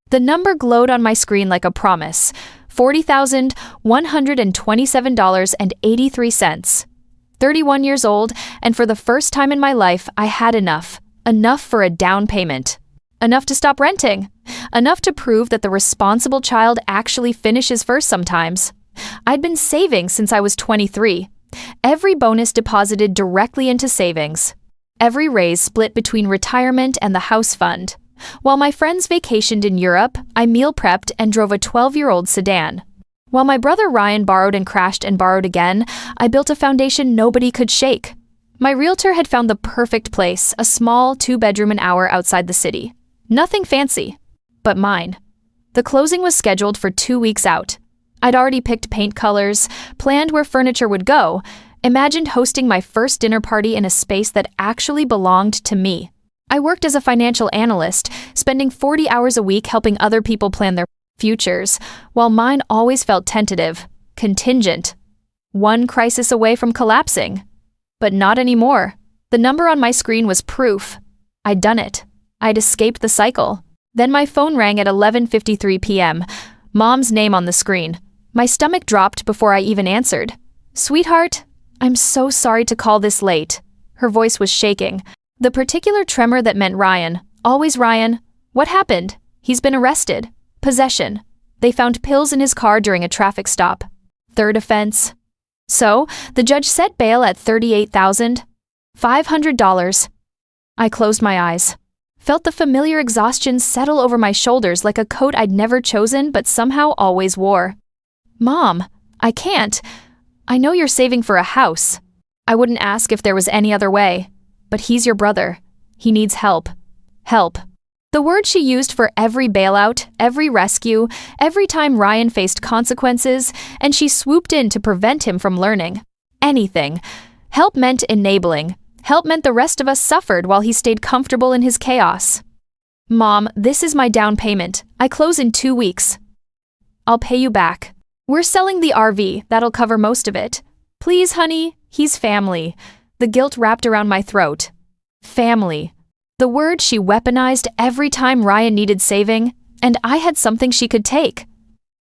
The number glowed on my screen like a promise: $40,127.83. 31 years old, and for the first time in my life, I had enough. Enough for a down payment. Enough to stop renting. Enough to prove that the responsible child actually finishes first sometimes. I'd been saving since I was 23. Every bonus deposited directly into savings. Every raise split between retirement and the house fund. While my friends vacationed in Europe, I meal prepped and drove a 12-year-old sedan. While my brother Ryan borrowed and crashed and borrowed again, I built a foundation nobody could shake. My realtor had found the perfect place, a small 2-bedroom an hour outside the city. Nothing fancy, but mine. The closing was scheduled for 2 weeks out. I'd already picked paint colors, planned where furniture would go, imagined hosting my first dinner party in a space that actually belonged to me. I worked as a financial analyst, spending 40 hours a week helping other people plan their futures, while mine always felt tentative, contingent. One crisis away from collapsing. But not anymore. The number on my screen was proof. I'd done it. I'd escaped the cycle. Then my phone rang at 11:53 p.m. Mom's name on the screen. My stomach dropped before I even answered. "Sweetheart, I'm so sorry to call this late." Her voice was shaking. The particular tremor that meant Ryan. Always Ryan. What happened? He's been arrested. Possession. They found pills in his car during a traffic stop. Third offense. So, the judge set bail at $38,500. I closed my eyes. Felt the familiar exhaustion settle over my shoulders like a coat I'd never chosen but somehow always wore. "Mom, I can't. I know you're saving for a house." I wouldn't ask if there was any other way. But he's your brother. He needs help. Help. The word she used for every bailout, every rescue, every time Ryan faced consequences, and she swooped in to prevent him from learning. Anything. Help meant enabling. Help meant the rest of us suffered while he stayed comfortable in his chaos. "Mom, this is my down payment. I close in 2 weeks. I'll pay you back. We're selling the RV. That'll cover most of it. Please, honey, he's family." The guilt wrapped around my throat. Family. The word she weaponized every time Ryan needed saving, and I had something she could take.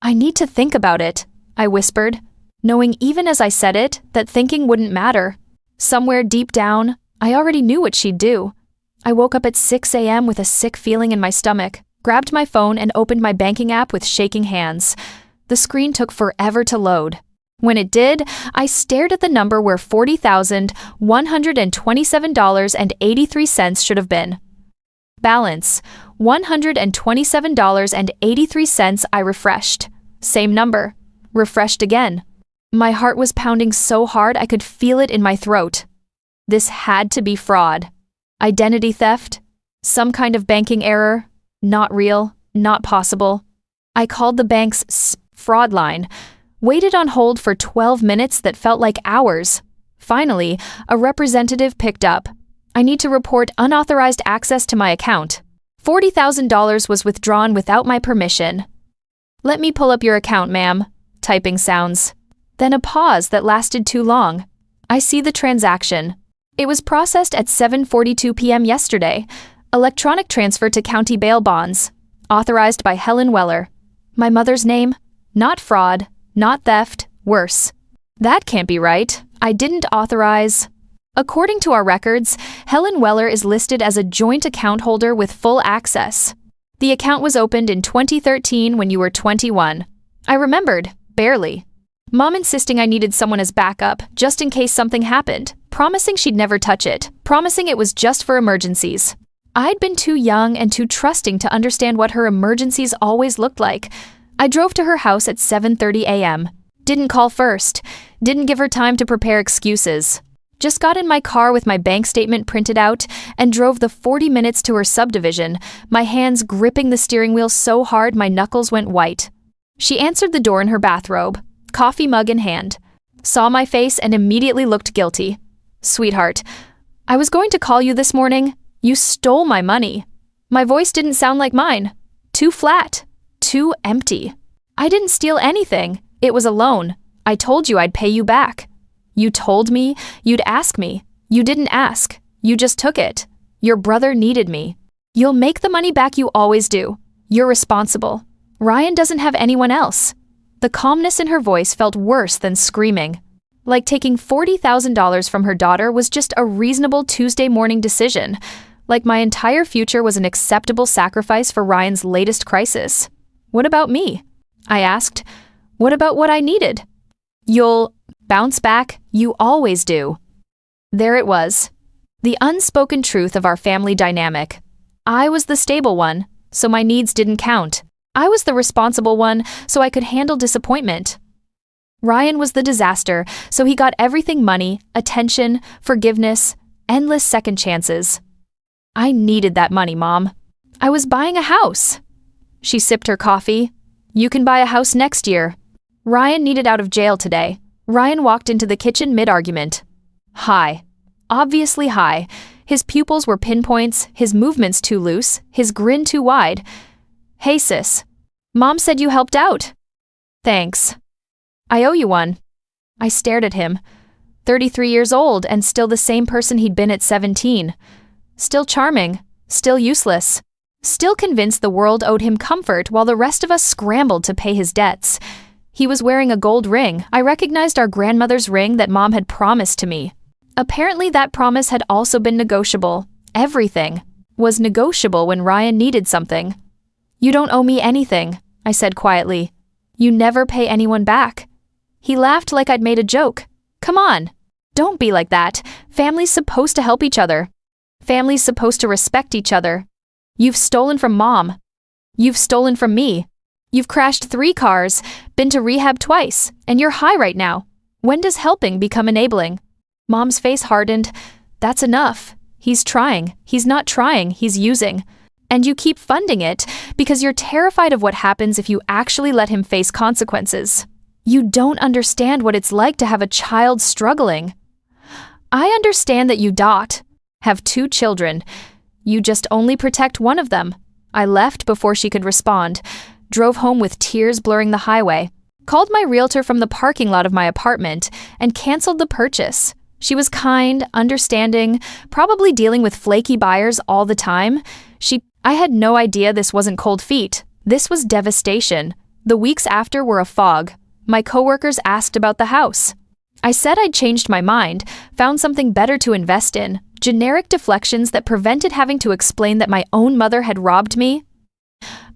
"I need to think about it," I whispered, knowing even as I said it that thinking wouldn't matter. Somewhere deep down, I already knew what she'd do. I woke up at 6 a.m. with a sick feeling in my stomach, grabbed my phone and opened my banking app with shaking hands. The screen took forever to load. When it did, I stared at the number where $40,127.83 should have been. Balance, $127.83. I refreshed. Same number. Refreshed again. My heart was pounding so hard I could feel it in my throat. This had to be fraud. Identity theft? Some kind of banking error? Not real, not possible. I called the bank's fraud line. Waited on hold for 12 minutes that felt like hours. Finally, a representative picked up. "I need to report unauthorized access to my account. $40,000 was withdrawn without my permission." "Let me pull up your account, ma'am." Typing sounds. Then a pause that lasted too long. I see the transaction. It was processed at 7:42 p.m. yesterday. Electronic transfer to county bail bonds. Authorized by Helen Weller. My mother's name? Not fraud. Not theft, worse. That can't be right. I didn't authorize. According to our records, Helen Weller is listed as a joint account holder with full access. The account was opened in 2013 when you were 21. I remembered, barely. Mom insisting I needed someone as backup, just in case something happened, promising she'd never touch it, promising it was just for emergencies. I'd been too young and too trusting to understand what her emergencies always looked like. I drove to her house at 7:30 a.m. Didn't call first. Didn't give her time to prepare excuses. Just got in my car with my bank statement printed out and drove the 40 minutes to her subdivision, my hands gripping the steering wheel so hard my knuckles went white. She answered the door in her bathrobe, coffee mug in hand. Saw my face and immediately looked guilty. "Sweetheart, I was going to call you this morning. You stole my money." My voice didn't sound like mine. Too flat. Too empty. "I didn't steal anything. It was a loan. I told you I'd pay you back. You told me you'd ask me. You didn't ask. You just took it. Your brother needed me. You'll make the money back you always do. You're responsible. Ryan doesn't have anyone else." The calmness in her voice felt worse than screaming. Like taking $40,000 from her daughter was just a reasonable Tuesday morning decision. Like my entire future was an acceptable sacrifice for Ryan's latest crisis. "What about me?" I asked. "What about what I needed?" "You'll bounce back. You always do." There it was. The unspoken truth of our family dynamic. I was the stable one, so my needs didn't count. I was the responsible one, so I could handle disappointment. Ryan was the disaster, so he got everything: money, attention, forgiveness, endless second chances. I needed that money, Mom. I was buying a house. She sipped her coffee. "You can buy a house next year." Ryan needed out of jail today. Ryan walked into the kitchen mid-argument. High. Obviously high. His pupils were pinpoints, his movements too loose, his grin too wide. "Hey sis, Mom said you helped out." "Thanks. I owe you one." I stared at him. 33 years old and still the same person he'd been at 17. Still charming, still useless, still convinced the world owed him comfort while the rest of us scrambled to pay his debts. He was wearing a gold ring. I recognized our grandmother's ring that Mom had promised to me. Apparently that promise had also been negotiable. Everything was negotiable when Ryan needed something. "You don't owe me anything," I said quietly. "You never pay anyone back." He laughed like I'd made a joke. "Come on, don't be like that. Family's supposed to help each other. Family's supposed to respect each other. You've stolen from Mom. You've stolen from me. You've crashed 3 cars, been to rehab twice, and you're high right now. When does helping become enabling?" Mom's face hardened. "That's enough. He's trying. He's not trying. He's using. And you keep funding it because you're terrified of what happens if you actually let him face consequences. You don't understand what it's like to have a child struggling. I understand that you have 2 children. You just only protect one of them." I left before she could respond, drove home with tears blurring the highway, called my realtor from the parking lot of my apartment, and canceled the purchase. She was kind, understanding, probably dealing with flaky buyers all the time. I had no idea this wasn't cold feet. This was devastation. The weeks after were a fog. My coworkers asked about the house. I said I'd changed my mind, found something better to invest in, generic deflections that prevented having to explain that my own mother had robbed me.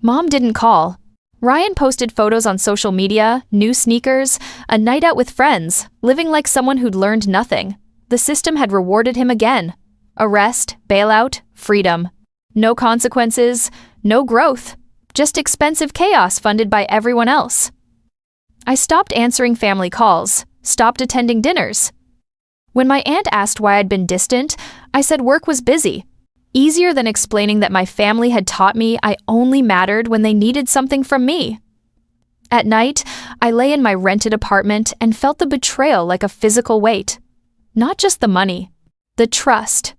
Mom didn't call. Ryan posted photos on social media, new sneakers, a night out with friends, living like someone who'd learned nothing. The system had rewarded him again. Arrest, bailout, freedom. No consequences, no growth, just expensive chaos funded by everyone else. I stopped answering family calls, stopped attending dinners. When my aunt asked why I'd been distant, I said work was busy. Easier than explaining that my family had taught me I only mattered when they needed something from me. At night, I lay in my rented apartment and felt the betrayal like a physical weight. Not just the money, the trust.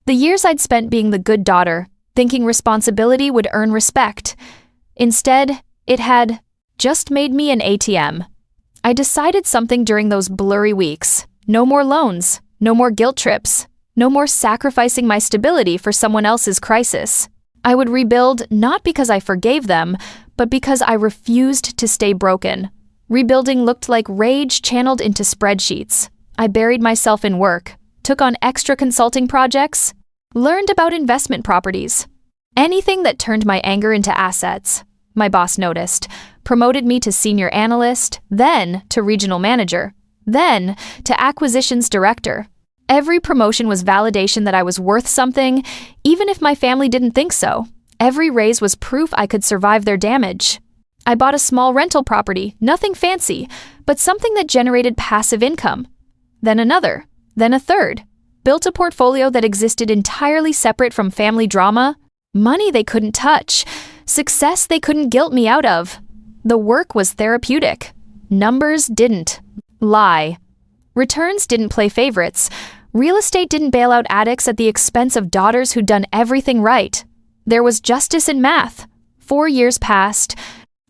The years I'd spent being the good daughter, thinking responsibility would earn respect. Instead, it had just made me an ATM. I decided something during those blurry weeks. No more loans, no more guilt trips, no more sacrificing my stability for someone else's crisis. I would rebuild not because I forgave them, but because I refused to stay broken. Rebuilding looked like rage channeled into spreadsheets. I buried myself in work, took on extra consulting projects, learned about investment properties. Anything that turned my anger into assets. My boss noticed, promoted me to senior analyst, then to regional manager, then to acquisitions director. Every promotion was validation that I was worth something, even if my family didn't think so. Every raise was proof I could survive their damage. I bought a small rental property, nothing fancy, but something that generated passive income. Then another, then a third. Built a portfolio that existed entirely separate from family drama, money they couldn't touch, success they couldn't guilt me out of. The work was therapeutic. Numbers didn't lie. Returns didn't play favorites. Real estate didn't bail out addicts at the expense of daughters who'd done everything right. There was justice in math. 4 years passed.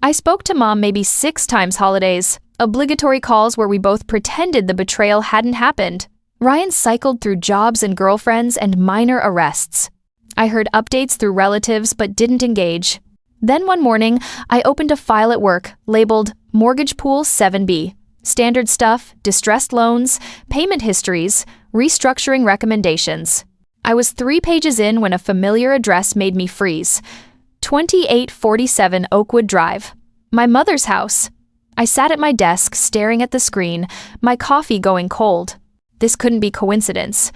I spoke to Mom maybe 6 times holidays, obligatory calls where we both pretended the betrayal hadn't happened. Ryan cycled through jobs and girlfriends and minor arrests. I heard updates through relatives but didn't engage. Then one morning, I opened a file at work labeled Mortgage Pool 7B. Standard stuff, distressed loans, payment histories, restructuring recommendations. I was 3 pages in when a familiar address made me freeze. 2847 Oakwood Drive. My mother's house. I sat at my desk staring at the screen, my coffee going cold. This couldn't be coincidence.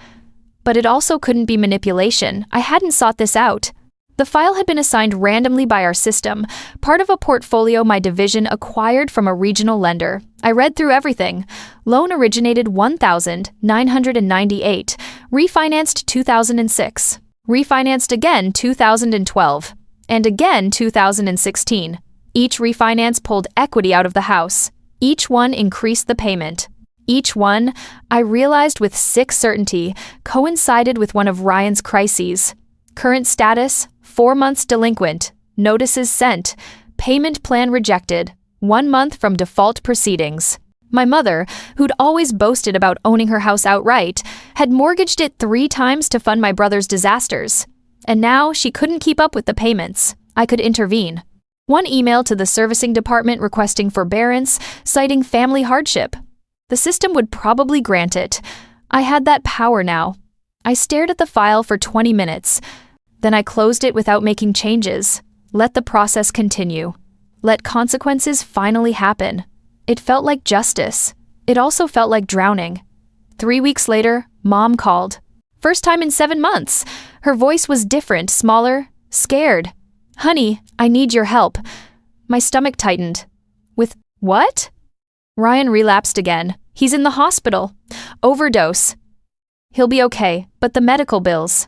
But it also couldn't be manipulation. I hadn't sought this out. The file had been assigned randomly by our system, part of a portfolio my division acquired from a regional lender. I read through everything. Loan originated 1,998, refinanced 2006, refinanced again 2012, and again 2016. Each refinance pulled equity out of the house. Each one increased the payment. Each one, I realized with sick certainty, coincided with one of Ryan's crises. Current status, 4 months delinquent, notices sent, payment plan rejected, 1 month from default proceedings. My mother, who'd always boasted about owning her house outright, had mortgaged it 3 times to fund my brother's disasters. And now she couldn't keep up with the payments. I could intervene. One email to the servicing department requesting forbearance, citing family hardship. The system would probably grant it. I had that power now. I stared at the file for 20 minutes. Then I closed it without making changes. Let the process continue. Let consequences finally happen. It felt like justice. It also felt like drowning. 3 weeks later, Mom called. First time in 7 months. Her voice was different, smaller, scared. "Honey, I need your help." My stomach tightened. With what? Ryan relapsed again. He's in the hospital. Overdose. He'll be okay, but the medical bills.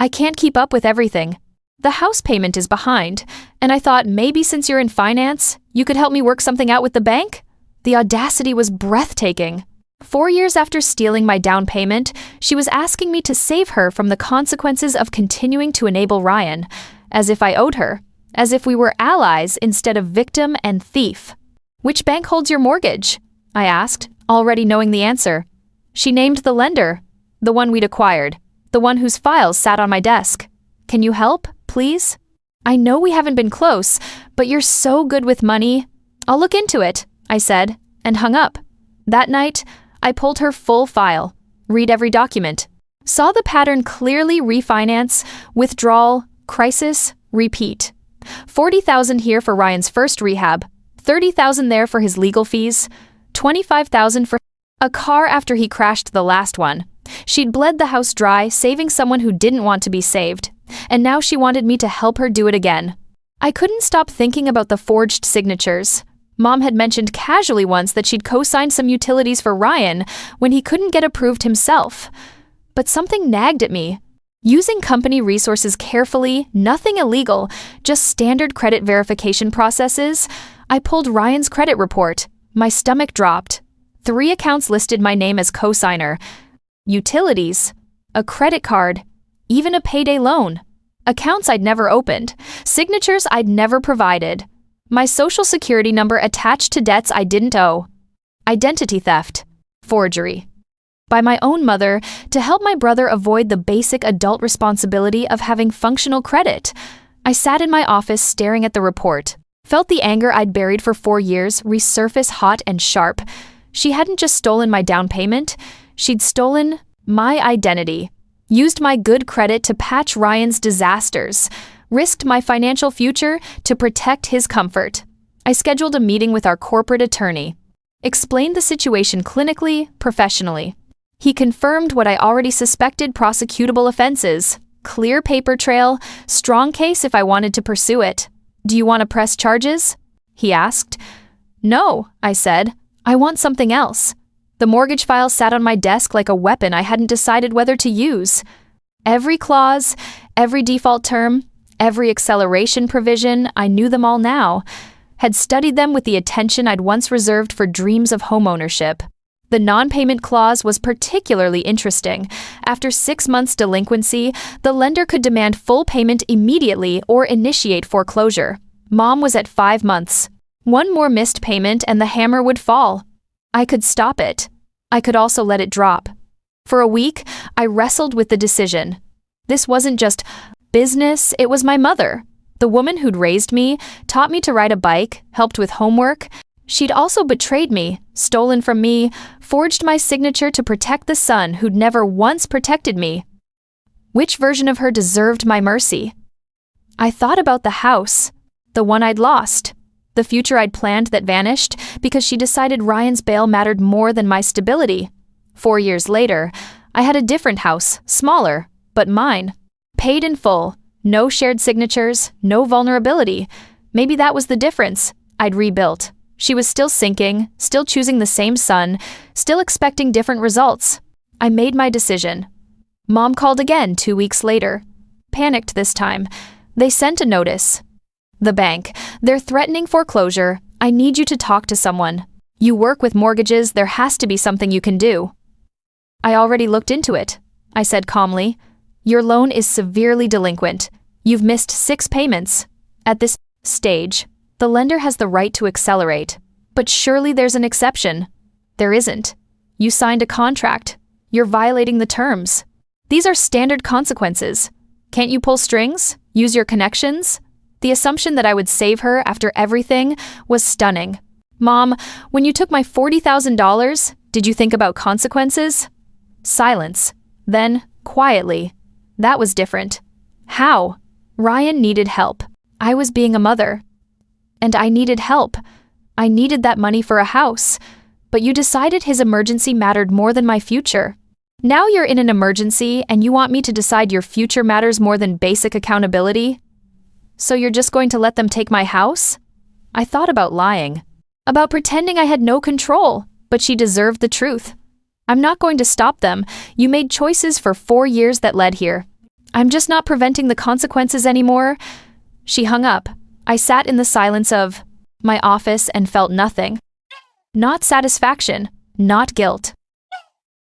I can't keep up with everything. The house payment is behind, and I thought maybe since you're in finance, you could help me work something out with the bank? The audacity was breathtaking. 4 years after stealing my down payment, she was asking me to save her from the consequences of continuing to enable Ryan, as if I owed her, as if we were allies instead of victim and thief. "Which bank holds your mortgage?" I asked, already knowing the answer. She named the lender, the one we'd acquired, the one whose files sat on my desk. "Can you help, please? I know we haven't been close, but you're so good with money." "I'll look into it," I said, and hung up. That night, I pulled her full file, read every document, saw the pattern clearly: refinance, withdrawal, crisis, repeat. 40,000 here for Ryan's first rehab, 30,000 there for his legal fees, 25,000 for a car after he crashed the last one. She'd bled the house dry, saving someone who didn't want to be saved, and now she wanted me to help her do it again. I couldn't stop thinking about the forged signatures. Mom had mentioned casually once that she'd co-signed some utilities for Ryan when he couldn't get approved himself. But something nagged at me. Using company resources carefully, nothing illegal, just standard credit verification processes, I pulled Ryan's credit report. My stomach dropped. 3 accounts listed my name as co-signer. Utilities, a credit card, even a payday loan. Accounts I'd never opened, signatures I'd never provided. My social security number attached to debts I didn't owe. Identity theft, forgery. By my own mother, to help my brother avoid the basic adult responsibility of having functional credit. I sat in my office staring at the report, felt the anger I'd buried for 4 years resurface hot and sharp. She hadn't just stolen my down payment, she'd stolen my identity, used my good credit to patch Ryan's disasters, risked my financial future to protect his comfort. I scheduled a meeting with our corporate attorney, explained the situation clinically, professionally. He confirmed what I already suspected: prosecutable offenses, clear paper trail, strong case if I wanted to pursue it. "Do you want to press charges?" he asked. "No," I said. "I want something else." The mortgage file sat on my desk like a weapon I hadn't decided whether to use. Every clause, every default term, every acceleration provision, I knew them all now, had studied them with the attention I'd once reserved for dreams of homeownership. The non-payment clause was particularly interesting. After 6 months delinquency, the lender could demand full payment immediately or initiate foreclosure. Mom was at 5 months. One more missed payment and the hammer would fall. I could stop it. I could also let it drop. For a week, I wrestled with the decision. This wasn't just business, it was my mother. The woman who'd raised me, taught me to ride a bike, helped with homework. She'd also betrayed me, stolen from me, forged my signature to protect the son who'd never once protected me. Which version of her deserved my mercy? I thought about the house, the one I'd lost, the future I'd planned that vanished because she decided Ryan's bail mattered more than my stability. 4 years later, I had a different house, smaller, but mine. Paid in full, no shared signatures, no vulnerability. Maybe that was the difference. I'd rebuilt. She was still sinking, still choosing the same son, still expecting different results. I made my decision. Mom called again 2 weeks later. Panicked this time. They sent a notice. The bank. They're threatening foreclosure. I need you to talk to someone. You work with mortgages, there has to be something you can do. I already looked into it, I said calmly. Your loan is severely delinquent. You've missed 6 payments. At this stage, the lender has the right to accelerate. But surely there's an exception. There isn't. You signed a contract. You're violating the terms. These are standard consequences. Can't you pull strings? Use your connections? The assumption that I would save her after everything was stunning. Mom, when you took my $40,000, did you think about consequences? Silence. Then, quietly. That was different. How? Ryan needed help. I was being a mother. And I needed help. I needed that money for a house. But you decided his emergency mattered more than my future. Now you're in an emergency and you want me to decide your future matters more than basic accountability? So you're just going to let them take my house? I thought about lying. About pretending I had no control, but she deserved the truth. I'm not going to stop them. You made choices for 4 years that led here. I'm just not preventing the consequences anymore. She hung up. I sat in the silence of my office and felt nothing. Not satisfaction, not guilt.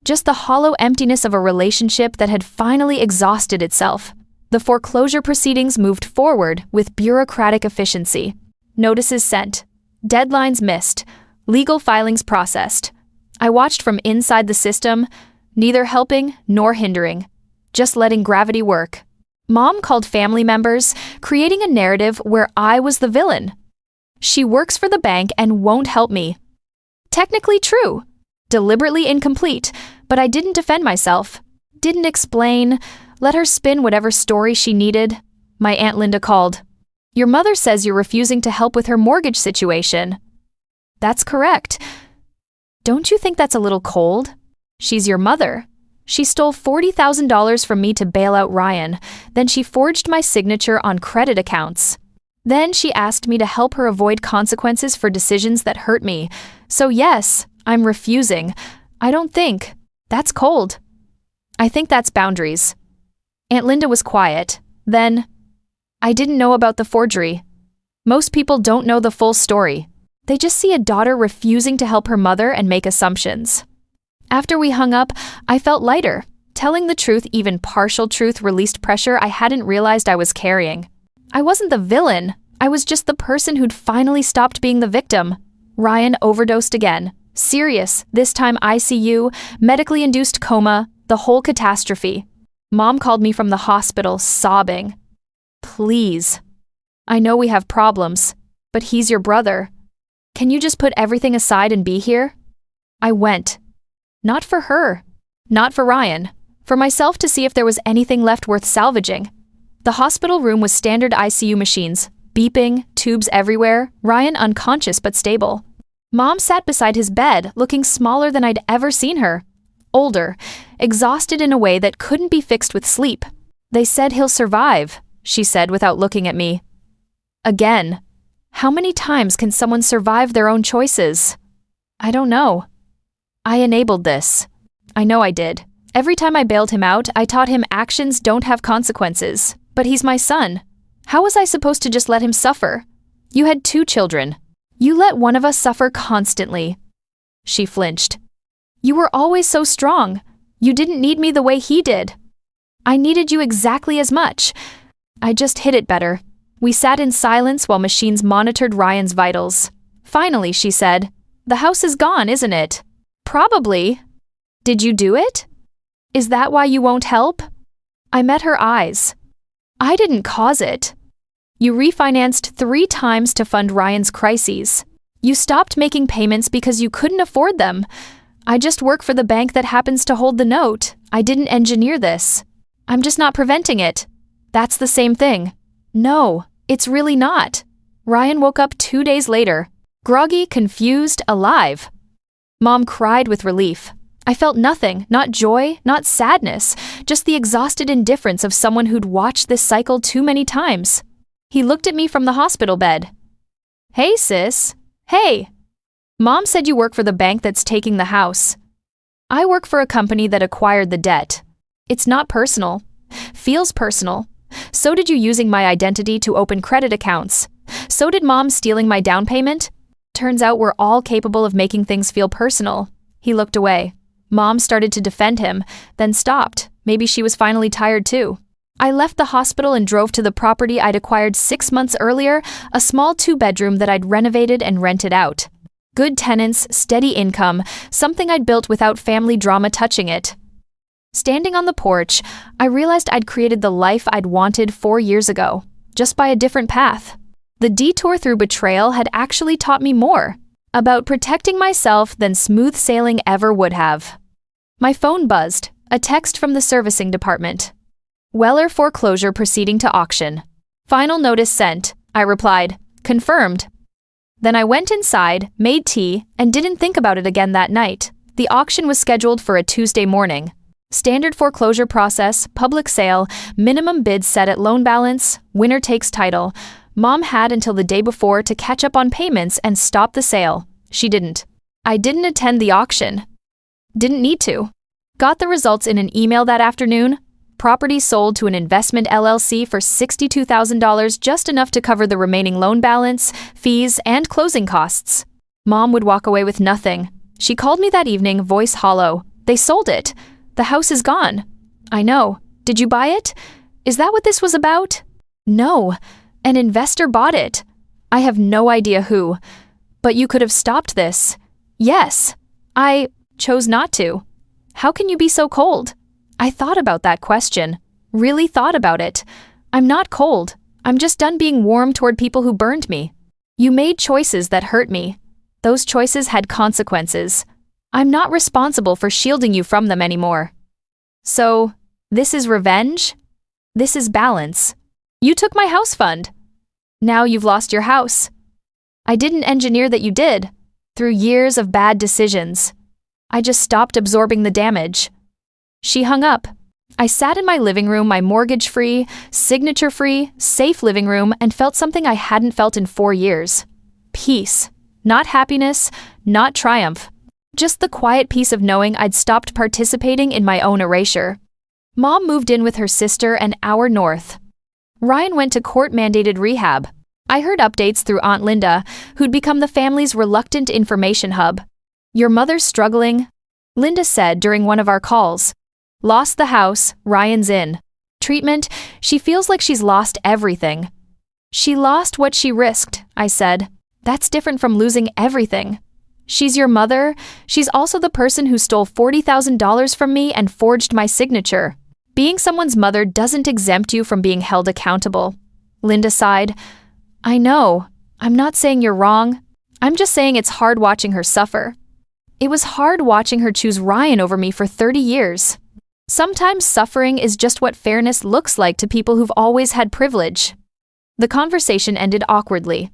Just the hollow emptiness of a relationship that had finally exhausted itself. The foreclosure proceedings moved forward with bureaucratic efficiency. Notices sent. Deadlines missed. Legal filings processed. I watched from inside the system, neither helping nor hindering, just letting gravity work. Mom called family members, creating a narrative where I was the villain. She works for the bank and won't help me. Technically true. Deliberately incomplete, but I didn't defend myself. Didn't explain. Let her spin whatever story she needed. My Aunt Linda called. Your mother says you're refusing to help with her mortgage situation. That's correct. Don't you think that's a little cold? She's your mother. She stole $40,000 from me to bail out Ryan. Then she forged my signature on credit accounts. Then she asked me to help her avoid consequences for decisions that hurt me. So yes, I'm refusing. I don't think. That's cold. I think that's boundaries. Aunt Linda was quiet. Then, I didn't know about the forgery. Most people don't know the full story. They just see a daughter refusing to help her mother and make assumptions. After we hung up, I felt lighter. Telling the truth, even partial truth, released pressure I hadn't realized I was carrying. I wasn't the villain. I was just the person who'd finally stopped being the victim. Ryan overdosed again. Serious, this time ICU, medically induced coma, the whole catastrophe. Mom called me from the hospital, sobbing. Please. I know we have problems, but he's your brother. Can you just put everything aside and be here? I went. Not for her. Not for Ryan. For myself to see if there was anything left worth salvaging. The hospital room was standard ICU machines, beeping, tubes everywhere, Ryan unconscious but stable. Mom sat beside his bed, looking smaller than I'd ever seen her. Older, exhausted in a way that couldn't be fixed with sleep. They said he'll survive, she said without looking at me. Again. How many times can someone survive their own choices? I don't know. I enabled this. I know I did. Every time I bailed him out, I taught him actions don't have consequences. But he's my son. How was I supposed to just let him suffer? You had 2 children. You let one of us suffer constantly. She flinched. You were always so strong. You didn't need me the way he did. I needed you exactly as much. I just hid it better. We sat in silence while machines monitored Ryan's vitals. Finally, she said, "The house is gone, isn't it?" "Probably." "Did you do it? Is that why you won't help?" I met her eyes. "I didn't cause it." You refinanced 3 times to fund Ryan's crises. You stopped making payments because you couldn't afford them. I just work for the bank that happens to hold the note. I didn't engineer this. I'm just not preventing it. That's the same thing. No, it's really not. Ryan woke up 2 days later, groggy, confused, alive. Mom cried with relief. I felt nothing, not joy, not sadness, just the exhausted indifference of someone who'd watched this cycle too many times. He looked at me from the hospital bed. Hey, sis. Hey. Mom said you work for the bank that's taking the house. I work for a company that acquired the debt. It's not personal. Feels personal. So did you using my identity to open credit accounts. So did Mom stealing my down payment. Turns out we're all capable of making things feel personal. He looked away. Mom started to defend him, then stopped. Maybe she was finally tired too. I left the hospital and drove to the property I'd acquired 6 months earlier, a small 2-bedroom that I'd renovated and rented out. Good tenants, steady income, something I'd built without family drama touching it. Standing on the porch, I realized I'd created the life I'd wanted 4 years ago, just by a different path. The detour through betrayal had actually taught me more about protecting myself than smooth sailing ever would have. My phone buzzed, a text from the servicing department. Weller foreclosure proceeding to auction. Final notice sent, I replied. Confirmed. Then I went inside, made tea, and didn't think about it again that night. The auction was scheduled for a Tuesday morning. Standard foreclosure process, public sale, minimum bid set at loan balance, winner takes title. Mom had until the day before to catch up on payments and stop the sale. She didn't. I didn't attend the auction. Didn't need to. Got the results in an email that afternoon. Property sold to an investment LLC for $62,000, just enough to cover the remaining loan balance, fees, and closing costs. Mom would walk away with nothing. She called me that evening, voice hollow. They sold it. The house is gone. I know. Did you buy it? Is that what this was about? No. An investor bought it. I have no idea who. But you could have stopped this. Yes. I chose not to. How can you be so cold? I thought about that question. Really thought about it. I'm not cold. I'm just done being warm toward people who burned me. You made choices that hurt me. Those choices had consequences. I'm not responsible for shielding you from them anymore. So, this is revenge? This is balance. You took my house fund. Now you've lost your house. I didn't engineer that you did. Through years of bad decisions. I just stopped absorbing the damage. She hung up. I sat in my living room, my mortgage-free, signature-free, safe living room, and felt something I hadn't felt in 4 years. Peace. Not happiness, not triumph. Just the quiet peace of knowing I'd stopped participating in my own erasure. Mom moved in with her sister an hour north. Ryan went to court-mandated rehab. I heard updates through Aunt Linda, who'd become the family's reluctant information hub. Your mother's struggling, Linda said during one of our calls. Lost the house, Ryan's in. Treatment, she feels like she's lost everything. She lost what she risked, I said. That's different from losing everything. She's your mother. She's also the person who stole $40,000 from me and forged my signature. Being someone's mother doesn't exempt you from being held accountable. Linda sighed. I know. I'm not saying you're wrong. I'm just saying it's hard watching her suffer. It was hard watching her choose Ryan over me for 30 years. Sometimes suffering is just what fairness looks like to people who've always had privilege. The conversation ended awkwardly.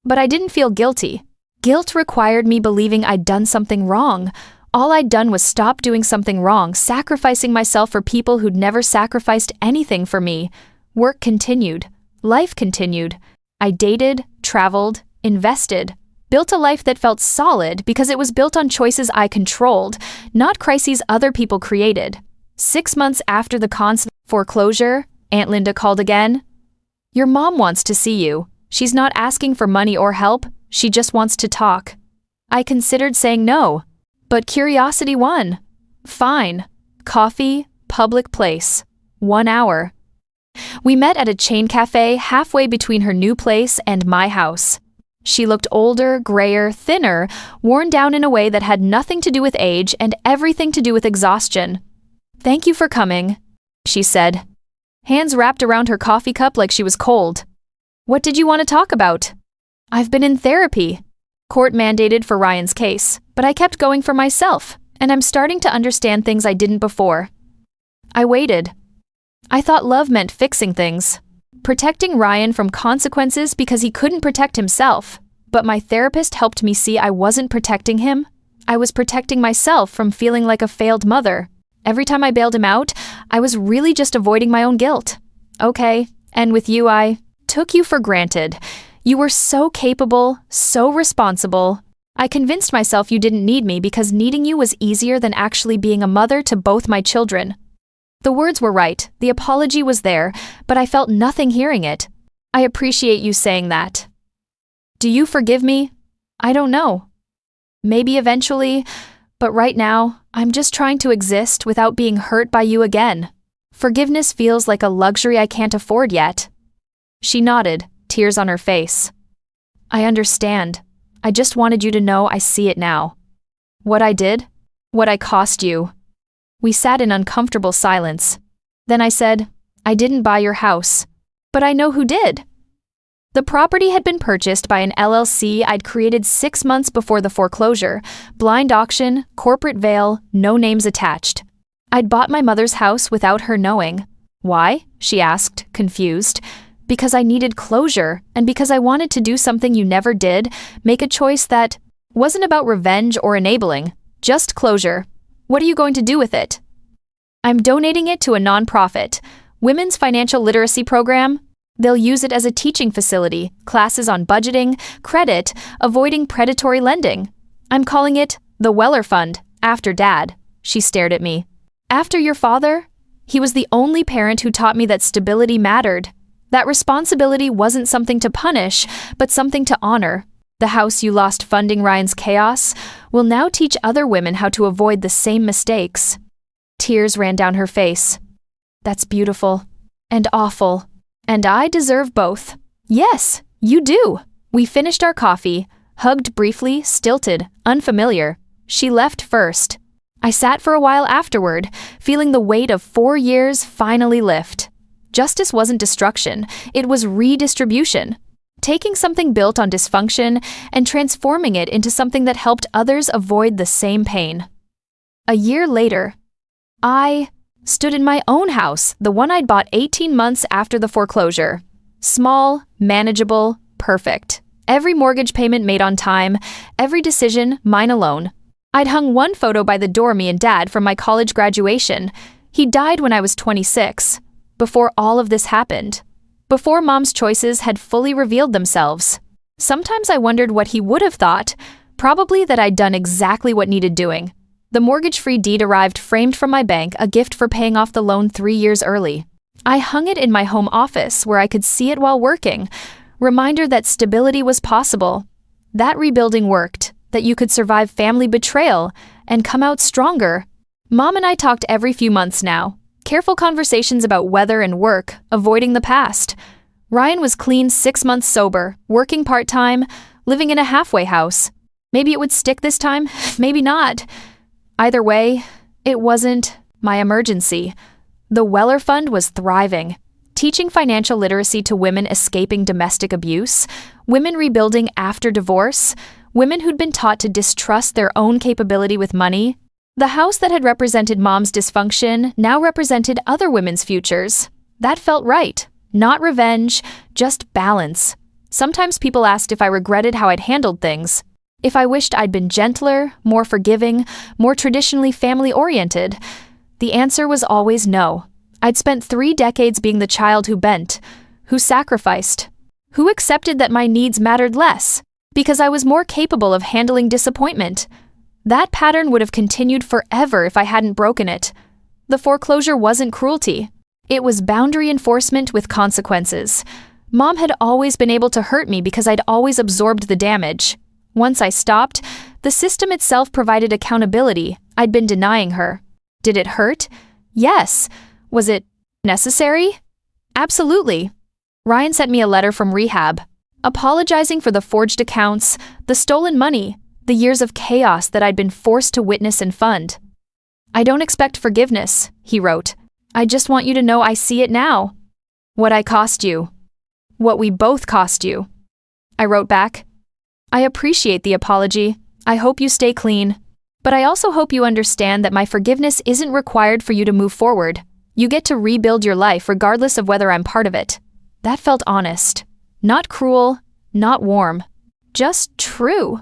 But I didn't feel guilty. Guilt required me believing I'd done something wrong. All I'd done was stop doing something wrong, sacrificing myself for people who'd never sacrificed anything for me. Work continued. Life continued. I dated, traveled, invested. Built a life that felt solid because it was built on choices I controlled, not crises other people created. 6 months after the foreclosure, Aunt Linda called again. Your mom wants to see you. She's not asking for money or help. She just wants to talk. I considered saying no, but curiosity won. Fine. Coffee, public place. 1 hour. We met at a chain cafe halfway between her new place and my house. She looked older, grayer, thinner, worn down in a way that had nothing to do with age and everything to do with exhaustion. Thank you for coming, she said. Hands wrapped around her coffee cup like she was cold. What did you want to talk about? I've been in therapy. Court mandated for Ryan's case, but I kept going for myself, and I'm starting to understand things I didn't before. I waited. I thought love meant fixing things, protecting Ryan from consequences because he couldn't protect himself. But my therapist helped me see I wasn't protecting him. I was protecting myself from feeling like a failed mother. Every time I bailed him out, I was really just avoiding my own guilt. Okay, and with you, I took you for granted. You were so capable, so responsible. I convinced myself you didn't need me because needing you was easier than actually being a mother to both my children. The words were right, the apology was there, but I felt nothing hearing it. I appreciate you saying that. Do you forgive me? I don't know. Maybe eventually, but right now, I'm just trying to exist without being hurt by you again. Forgiveness feels like a luxury I can't afford yet. She nodded, tears on her face. I understand. I just wanted you to know I see it now. What I did? What I cost you. We sat in uncomfortable silence. Then I said, I didn't buy your house. But I know who did. The property had been purchased by an LLC I'd created 6 months before the foreclosure, blind auction, corporate veil, no names attached. I'd bought my mother's house without her knowing. Why? She asked, confused. Because I needed closure, and because I wanted to do something you never did, make a choice that wasn't about revenge or enabling, just closure. What are you going to do with it? I'm donating it to a nonprofit, Women's Financial Literacy Program. They'll use it as a teaching facility, classes on budgeting, credit, avoiding predatory lending. I'm calling it the Weller Fund, after Dad. She stared at me. After your father? He was the only parent who taught me that stability mattered. That responsibility wasn't something to punish, but something to honor. The house you lost funding Ryan's chaos will now teach other women how to avoid the same mistakes. Tears ran down her face. That's beautiful. And awful. And I deserve both. Yes, you do. We finished our coffee, hugged briefly, stilted, unfamiliar. She left first. I sat for a while afterward, feeling the weight of 4 years finally lift. Justice wasn't destruction, it was redistribution. Taking something built on dysfunction and transforming it into something that helped others avoid the same pain. A year later, I stood in my own house, the one I'd bought 18 months after the foreclosure. Small, manageable, perfect. Every mortgage payment made on time, every decision mine alone. I'd hung one photo by the door, me and Dad, from my college graduation. He died when I was 26, before all of this happened. Before Mom's choices had fully revealed themselves. Sometimes I wondered what he would have thought, probably that I'd done exactly what needed doing. The mortgage-free deed arrived framed from my bank, a gift for paying off the loan 3 years early. I hung it in my home office where I could see it while working. Reminder that stability was possible. That rebuilding worked, that you could survive family betrayal and come out stronger. Mom and I talked every few months now. Careful conversations about weather and work, avoiding the past. Ryan was clean 6 months sober, working part-time, living in a halfway house. Maybe it would stick this time, maybe not. Either way, it wasn't my emergency. The Weller Fund was thriving, teaching financial literacy to women escaping domestic abuse, women rebuilding after divorce, women who'd been taught to distrust their own capability with money. The house that had represented Mom's dysfunction now represented other women's futures. That felt right. Not revenge, just balance. Sometimes people asked if I regretted how I'd handled things. If I wished I'd been gentler, more forgiving, more traditionally family-oriented. The answer was always no. I'd spent 3 decades being the child who bent, who sacrificed, who accepted that my needs mattered less, because I was more capable of handling disappointment. That pattern would have continued forever if I hadn't broken it. The foreclosure wasn't cruelty. It was boundary enforcement with consequences. Mom had always been able to hurt me because I'd always absorbed the damage. Once I stopped, the system itself provided accountability I'd been denying her. Did it hurt? Yes. Was it necessary? Absolutely. Ryan sent me a letter from rehab, apologizing for the forged accounts, the stolen money, the years of chaos that I'd been forced to witness and fund. I don't expect forgiveness, he wrote. I just want you to know I see it now. What I cost you. what we both cost you." I wrote back, "I appreciate the apology. I hope you stay clean. But I also hope you understand that my forgiveness isn't required for you to move forward. You get to rebuild your life regardless of whether I'm part of it." That felt honest. Not cruel, not warm. Just true.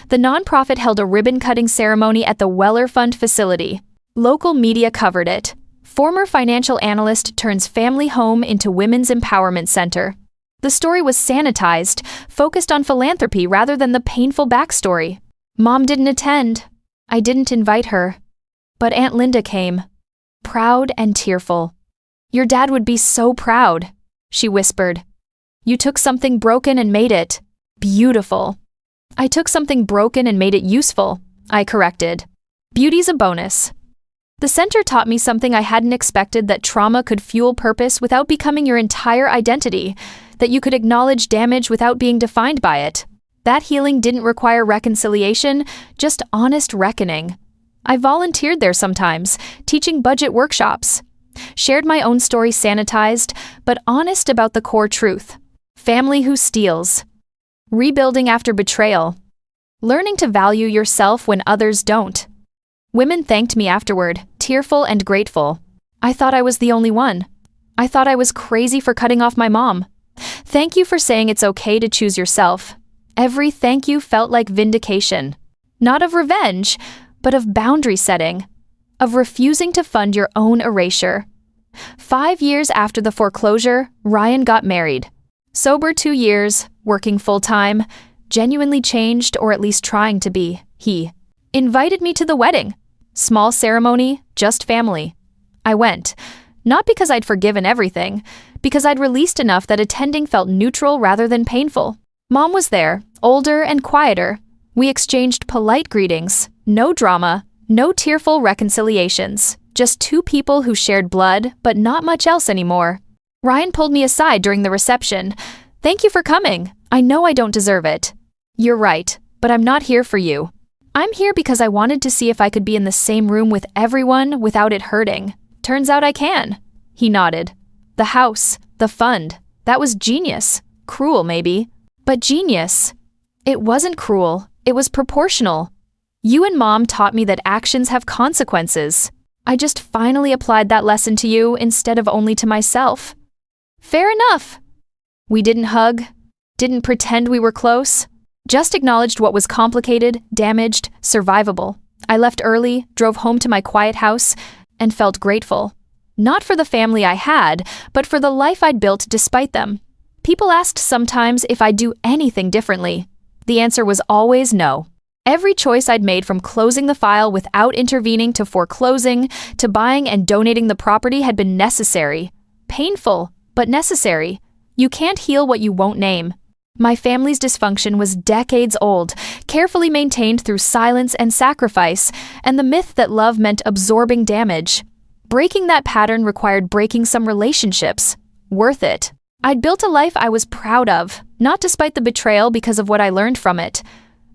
The nonprofit held a ribbon-cutting ceremony at the Weller Fund facility. Local media covered it. Former financial analyst turns family home into women's empowerment center. The story was sanitized, focused on philanthropy rather than the painful backstory. Mom didn't attend. I didn't invite her. But Aunt Linda came, proud and tearful. "Your dad would be so proud," she whispered. "You took something broken and made it beautiful." "I took something broken and made it useful," I corrected. "Beauty's a bonus." The center taught me something I hadn't expected, that trauma could fuel purpose without becoming your entire identity, that you could acknowledge damage without being defined by it. That healing didn't require reconciliation, just honest reckoning. I volunteered there sometimes, teaching budget workshops. Shared my own story sanitized, but honest about the core truth. Family who steals. Rebuilding after betrayal. Learning to value yourself when others don't. Women thanked me afterward, tearful and grateful. I thought I was the only one. I thought I was crazy for cutting off my mom. Thank you for saying it's okay to choose yourself. Every thank you felt like vindication. Not of revenge, but of boundary setting. Of refusing to fund your own erasure. 5 years after the foreclosure, Ryan got married. Sober 2 years, working full-time, genuinely changed, or at least trying to be. He invited me to the wedding. Small ceremony, just family. I went, not because I'd forgiven everything, because I'd released enough that attending felt neutral rather than painful. Mom was there, older and quieter. We exchanged polite greetings, no drama, no tearful reconciliations, just two people who shared blood, but not much else anymore. Ryan pulled me aside during the reception. "Thank you for coming. I know I don't deserve it." "You're right, but I'm not here for you. I'm here because I wanted to see if I could be in the same room with everyone without it hurting. Turns out I can." He nodded. "The house, the fund, that was genius. Cruel, maybe. But genius. It wasn't cruel. It was proportional. You and Mom taught me that actions have consequences. I just finally applied that lesson to you instead of only to myself." Fair enough. We didn't hug, didn't pretend we were close, just acknowledged what was complicated, damaged, survivable. I left early, drove home to my quiet house, and felt grateful. Not for the family I had, but for the life I'd built despite them. People asked sometimes if I'd do anything differently. The answer was always no. Every choice I'd made, from closing the file without intervening to foreclosing, to buying and donating the property, had been necessary. Painful, but necessary. You can't heal what you won't name. My family's dysfunction was decades old, carefully maintained through silence and sacrifice, and the myth that love meant absorbing damage. Breaking that pattern required breaking some relationships. Worth it. I'd built a life I was proud of, not despite the betrayal, because of what I learned from it.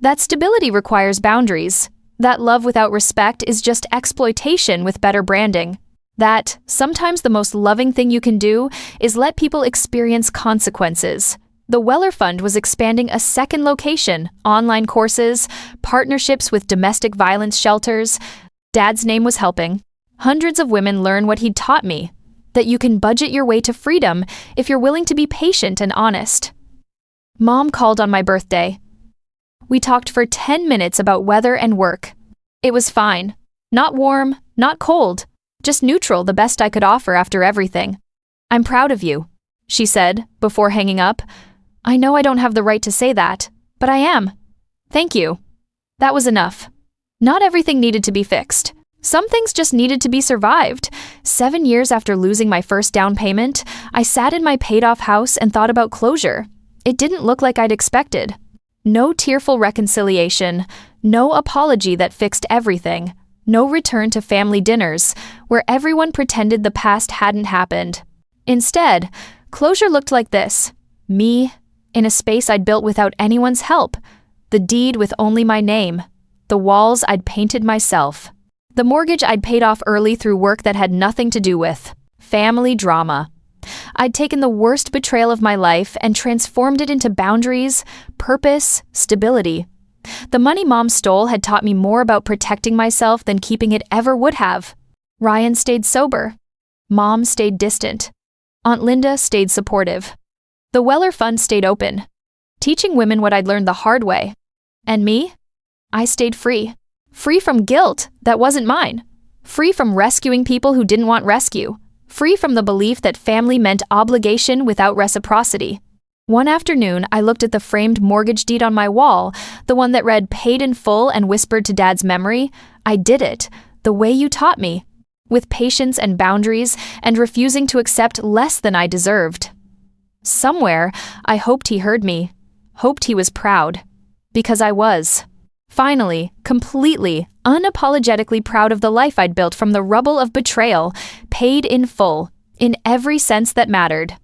That stability requires boundaries. That love without respect is just exploitation with better branding. That sometimes the most loving thing you can do is let people experience consequences. The Weller Fund was expanding a second location, online courses, partnerships with domestic violence shelters. Dad's name was helping. Hundreds of women learn what he'd taught me, that you can budget your way to freedom if you're willing to be patient and honest. Mom called on my birthday. We talked for 10 minutes about weather and work. It was fine. Not warm, not cold. Just neutral, the best I could offer after everything. "I'm proud of you," she said, before hanging up. "I know I don't have the right to say that, but I am. Thank you." That was enough. Not everything needed to be fixed. Some things just needed to be survived. 7 years after losing my first down payment, I sat in my paid-off house and thought about closure. It didn't look like I'd expected. No tearful reconciliation, no apology that fixed everything, no return to family dinners, where everyone pretended the past hadn't happened. Instead, closure looked like this: me, in a space I'd built without anyone's help, the deed with only my name, the walls I'd painted myself, the mortgage I'd paid off early through work that had nothing to do with family drama. I'd taken the worst betrayal of my life and transformed it into boundaries, purpose, stability. The money Mom stole had taught me more about protecting myself than keeping it ever would have. Ryan stayed sober. Mom stayed distant. Aunt Linda stayed supportive. The Weller Fund stayed open, teaching women what I'd learned the hard way. And me? I stayed free. Free from guilt that wasn't mine. Free from rescuing people who didn't want rescue. Free from the belief that family meant obligation without reciprocity. One afternoon, I looked at the framed mortgage deed on my wall, the one that read paid in full, and whispered to Dad's memory, I did it, the way you taught me, with patience and boundaries and refusing to accept less than I deserved. Somewhere, I hoped he heard me, hoped he was proud, because I was. Finally, completely, unapologetically proud of the life I'd built from the rubble of betrayal, paid in full, in every sense that mattered.